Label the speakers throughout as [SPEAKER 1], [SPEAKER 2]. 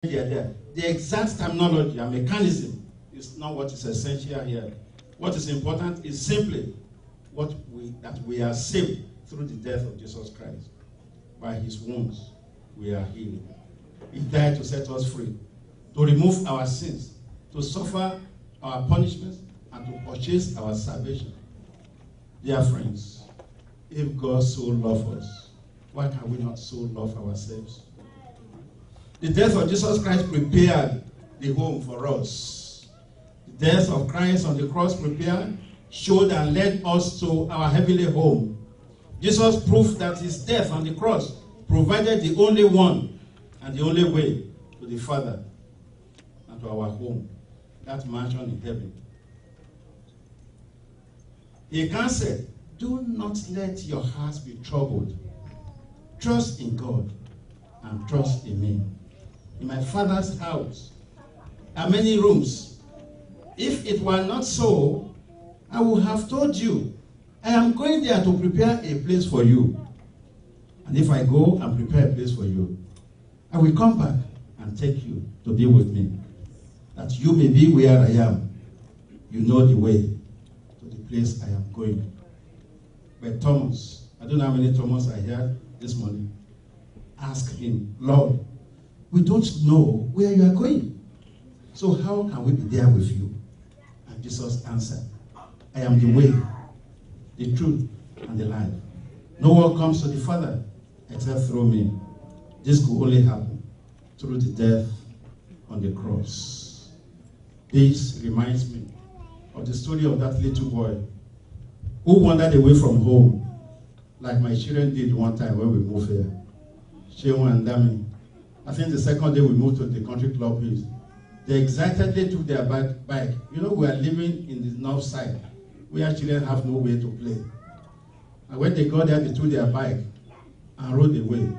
[SPEAKER 1] there. The exact terminology and mechanism is not what is essential here. What is important is simply that we are saved through the death of Jesus Christ. By his wounds, we are healed. He died to set us free, to remove our sins, to suffer our punishments, and to purchase our salvation. Dear friends, if God so loves us, why can we not so love ourselves? The death of Jesus Christ prepared the home for us. The death of Christ on the cross prepared, showed, and led us to our heavenly home. Jesus proved that his death on the cross provided the only one and the only way to the Father and to our home, that mansion in heaven. He counselled, do not let your hearts be troubled. Trust in God and trust in me. In my Father's house are many rooms. If it were not so, I would have told you, I am going there to prepare a place for you. And if I go and prepare a place for you, I will come back and take you to be with me, that you may be where I am. You know the way to the place I am going. But Thomas, I don't know how many Thomas I heard this morning, ask him, Lord, we don't know where you are going. So how can we be there with you? And Jesus answered, I am the way, the truth, and the life. No one comes to the Father except through me. This could only happen through the death on the cross. This reminds me of the story of that little boy who wandered away from home, like my children did one time when we moved here. Shewan and Dami. I think the second day we moved to the country club place. They excitedly took their bike. You know, we are living in the north side, where children have no way to play. And when they got there, they took their bike and rode away.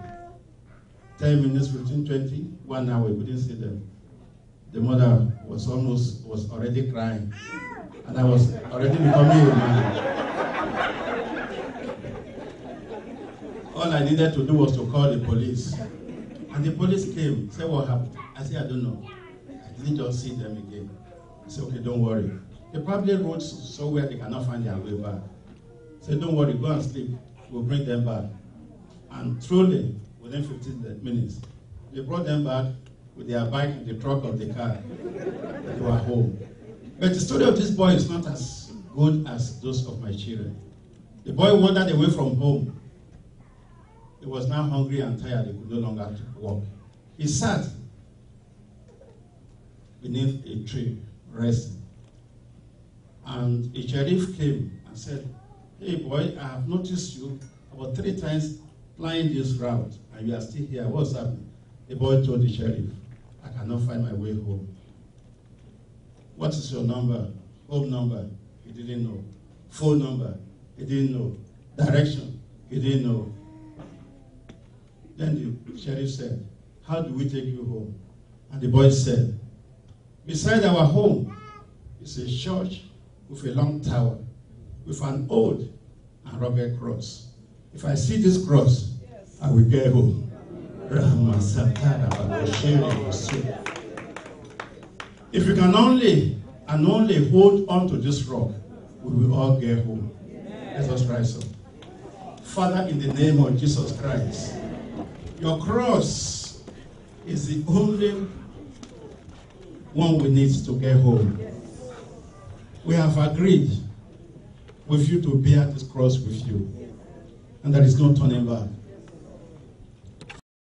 [SPEAKER 1] 10 minutes, 15, 20, 1 hour, we didn't see them. The mother was already crying. And I was already becoming a man. All I needed to do was to call the police. And the police came, said, what happened? I said, I don't know. I didn't just see them again. I said, okay, don't worry. They probably rode somewhere they cannot find their way back. I said, don't worry, go and sleep. We'll bring them back. And truly, within 15 minutes, they brought them back with their bike in the trunk of the car. They were home. But the story of this boy is not as good as those of my children. The boy wandered away from home. He was now hungry and tired. He could no longer walk. He sat beneath a tree, resting. And a sheriff came and said, hey boy, I have noticed you about 3 times flying this route, and you are still here. What's happening? The boy told the sheriff, I cannot find my way home. What is your number? Home number? He didn't know. Phone number? He didn't know. Direction? He didn't know. Then the sheriff said, how do we take you home? And the boy said, beside our home is a church with a long tower, with an old and rugged cross. If I see this cross, I will get home. If you can only hold on to this rock, we will all get home. Let us rise up. Father, in the name of Jesus Christ, your cross is the only one we need to get home. We have agreed with you to bear this cross with you, and there is no turning back.